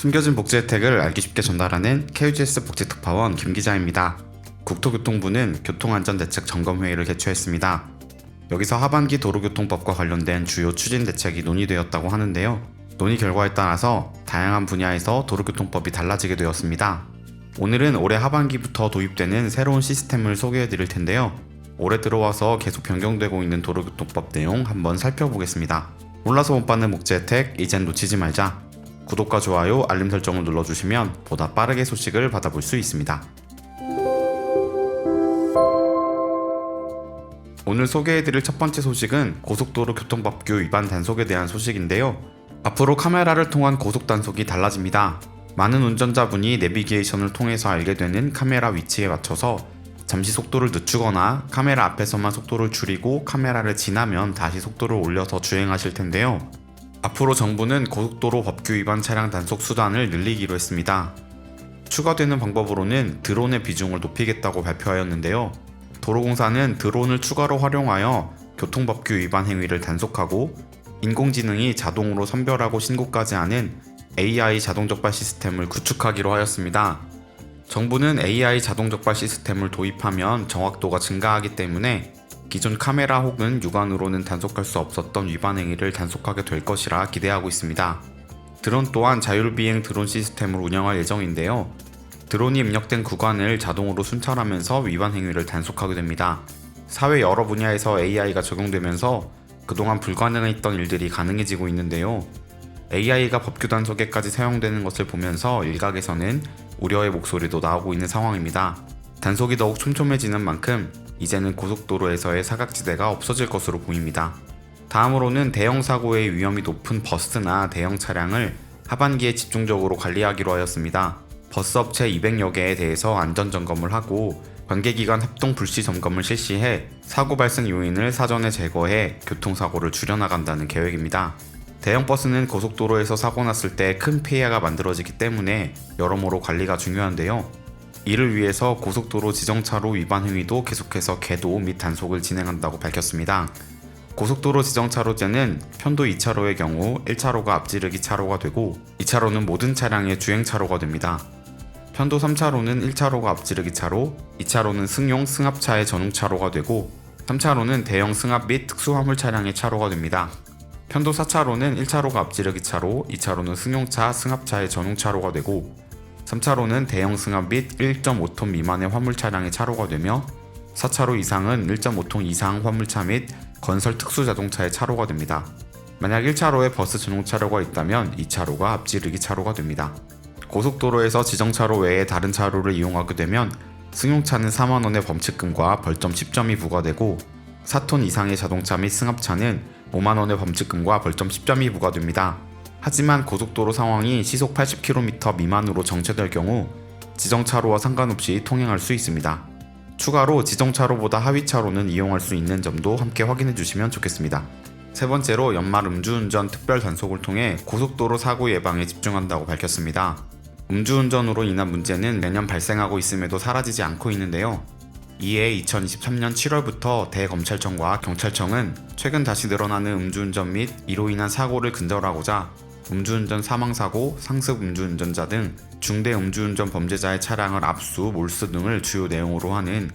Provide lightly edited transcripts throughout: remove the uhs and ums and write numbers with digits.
숨겨진 복지 혜택을 알기 쉽게 전달하는 KUGS 복지특파원 김 기자입니다. 국토교통부는 교통안전대책 점검회의를 개최했습니다. 여기서 하반기 도로교통법과 관련된 주요 추진 대책이 논의되었다고 하는데요. 논의 결과에 따라서 다양한 분야에서 도로교통법이 달라지게 되었습니다. 오늘은 올해 하반기부터 도입되는 새로운 시스템을 소개해드릴 텐데요. 올해 들어와서 계속 변경되고 있는 도로교통법 내용 한번 살펴보겠습니다. 몰라서 못 받는 복지 혜택, 이젠 놓치지 말자. 구독과 좋아요, 알림 설정을 눌러주시면 보다 빠르게 소식을 받아볼 수 있습니다. 오늘 소개해드릴 첫 번째 소식은 고속도로 교통법규 위반 단속에 대한 소식인데요. 앞으로 카메라를 통한 고속 단속이 달라집니다. 많은 운전자분이 내비게이션을 통해서 알게 되는 카메라 위치에 맞춰서 잠시 속도를 늦추거나 카메라 앞에서만 속도를 줄이고 카메라를 지나면 다시 속도를 올려서 주행하실 텐데요. 앞으로 정부는 고속도로 법규 위반 차량 단속 수단을 늘리기로 했습니다. 추가되는 방법으로는 드론의 비중을 높이겠다고 발표하였는데요. 도로공사는 드론을 추가로 활용하여 교통법규 위반 행위를 단속하고 인공지능이 자동으로 선별하고 신고까지 하는 AI 자동적발 시스템을 구축하기로 하였습니다. 정부는 AI 자동적발 시스템을 도입하면 정확도가 증가하기 때문에 기존 카메라 혹은 육안으로는 단속할 수 없었던 위반 행위를 단속하게 될 것이라 기대하고 있습니다. 드론 또한 자율비행 드론 시스템을 운영할 예정인데요. 드론이 입력된 구간을 자동으로 순찰하면서 위반 행위를 단속하게 됩니다. 사회 여러 분야에서 AI가 적용되면서 그동안 불가능했던 일들이 가능해지고 있는데요. AI가 법규 단속에까지 사용되는 것을 보면서 일각에서는 우려의 목소리도 나오고 있는 상황입니다. 단속이 더욱 촘촘해지는 만큼 이제는 고속도로에서의 사각지대가 없어질 것으로 보입니다. 다음으로는 대형 사고의 위험이 높은 버스나 대형 차량을 하반기에 집중적으로 관리하기로 하였습니다. 버스 업체 200여 개에 대해서 안전점검을 하고 관계기관 합동 불시 점검을 실시해 사고 발생 요인을 사전에 제거해 교통사고를 줄여나간다는 계획입니다. 대형 버스는 고속도로에서 사고 났을 때 큰 피해가 만들어지기 때문에 여러모로 관리가 중요한데요. 이를 위해서 고속도로 지정차로 위반 행위도 계속해서 계도 및 단속을 진행한다고 밝혔습니다. 고속도로 지정차로제는 편도 2차로의 경우 1차로가 앞지르기 차로가 되고 2차로는 모든 차량의 주행차로가 됩니다. 편도 3차로는 1차로가 앞지르기 차로, 2차로는 승용 승합차의 전용차로가 되고 3차로는 대형 승합 및 특수화물 차량의 차로가 됩니다. 편도 4차로는 1차로가 앞지르기 차로, 2차로는 승용차, 승합차의 전용차로가 되고 3차로는 대형 승합 및 1.5톤 미만의 화물 차량의 차로가 되며 4차로 이상은 1.5톤 이상 화물차 및 건설 특수 자동차의 차로가 됩니다. 만약 1차로에 버스 전용 차로가 있다면 2차로가 앞지르기 차로가 됩니다. 고속도로에서 지정차로 외에 다른 차로를 이용하게 되면 승용차는 4만원의 범칙금과 벌점 10점이 부과되고 4톤 이상의 자동차 및 승합차는 5만원의 범칙금과 벌점 10점이 부과됩니다. 하지만 고속도로 상황이 시속 80km 미만으로 정체될 경우 지정차로와 상관없이 통행할 수 있습니다. 추가로 지정차로보다 하위차로는 이용할 수 있는 점도 함께 확인해 주시면 좋겠습니다. 세 번째로 연말 음주운전 특별 단속을 통해 고속도로 사고 예방에 집중한다고 밝혔습니다. 음주운전으로 인한 문제는 매년 발생하고 있음에도 사라지지 않고 있는데요. 이에 2023년 7월부터 대검찰청과 경찰청은 최근 다시 늘어나는 음주운전 및 이로 인한 사고를 근절하고자 음주운전 사망사고, 상습 음주운전자 등 중대 음주운전 범죄자의 차량을 압수, 몰수 등을 주요 내용으로 하는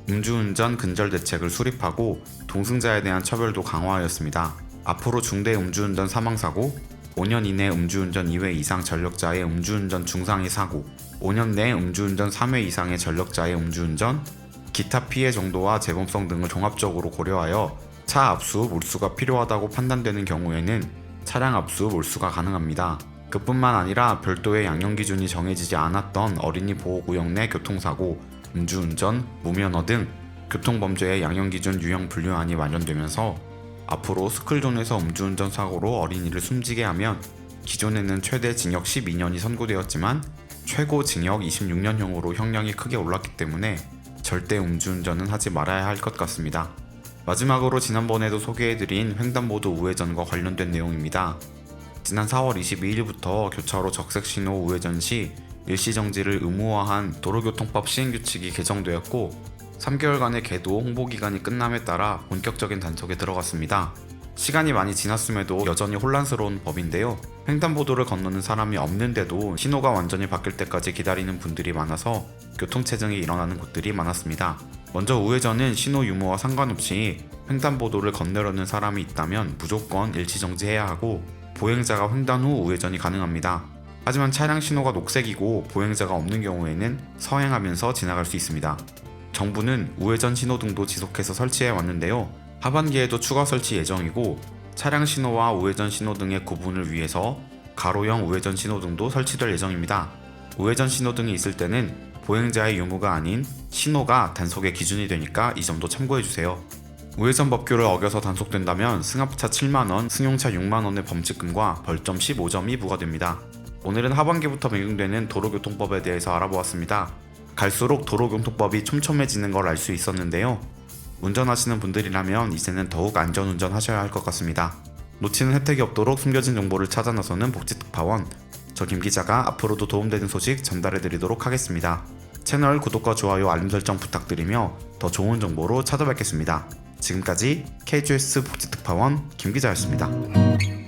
음주운전 근절 대책을 수립하고 동승자에 대한 처벌도 강화하였습니다. 앞으로 중대 음주운전 사망사고, 5년 이내 음주운전 2회 이상 전력자의 음주운전 중상해 사고, 5년 내 음주운전 3회 이상의 전력자의 음주운전, 기타 피해 정도와 재범성 등을 종합적으로 고려하여 차 압수, 몰수가 필요하다고 판단되는 경우에는 차량 압수, 몰수가 가능합니다. 그뿐만 아니라 별도의 양형 기준이 정해지지 않았던 어린이 보호구역 내 교통사고, 음주운전, 무면허 등 교통범죄의 양형 기준 유형 분류안이 마련되면서 앞으로 스쿨존에서 음주운전 사고로 어린이를 숨지게 하면 기존에는 최대 징역 12년이 선고되었지만 최고 징역 26년형으로 형량이 크게 올랐기 때문에 절대 음주운전은 하지 말아야 할 것 같습니다. 마지막으로 지난번에도 소개해드린 횡단보도 우회전과 관련된 내용입니다. 지난 4월 22일부터 교차로 적색신호 우회전 시 일시정지를 의무화한 도로교통법 시행규칙이 개정되었고 3개월간의 계도 홍보기간이 끝남에 따라 본격적인 단속에 들어갔습니다. 시간이 많이 지났음에도 여전히 혼란스러운 법인데요. 횡단보도를 건너는 사람이 없는데도 신호가 완전히 바뀔 때까지 기다리는 분들이 많아서 교통체증이 일어나는 곳들이 많았습니다. 먼저 우회전은 신호 유무와 상관없이 횡단보도를 건너려는 사람이 있다면 무조건 일시정지해야 하고 보행자가 횡단 후 우회전이 가능합니다. 하지만 차량 신호가 녹색이고 보행자가 없는 경우에는 서행하면서 지나갈 수 있습니다. 정부는 우회전 신호등도 지속해서 설치해 왔는데요. 하반기에도 추가 설치 예정이고 차량 신호와 우회전 신호등의 구분을 위해서 가로형 우회전 신호등도 설치될 예정입니다. 우회전 신호등이 있을 때는 보행자의 유무가 아닌 신호가 단속의 기준이 되니까 이 점도 참고해주세요. 우회전 법규를 어겨서 단속된다면 승합차 7만원, 승용차 6만원의 범칙금과 벌점 15점이 부과됩니다. 오늘은 하반기부터 적용되는 도로교통법에 대해서 알아보았습니다. 갈수록 도로교통법이 촘촘해지는 걸 알 수 있었는데요. 운전하시는 분들이라면 이제는 더욱 안전운전 하셔야 할 것 같습니다. 놓치는 혜택이 없도록 숨겨진 정보를 찾아 나서는 복지특파원, 저 김기자가 앞으로도 도움되는 소식 전달해드리도록 하겠습니다. 채널 구독과 좋아요 알림 설정 부탁드리며 더 좋은 정보로 찾아뵙겠습니다. 지금까지 KGS 복지특파원 김기자였습니다.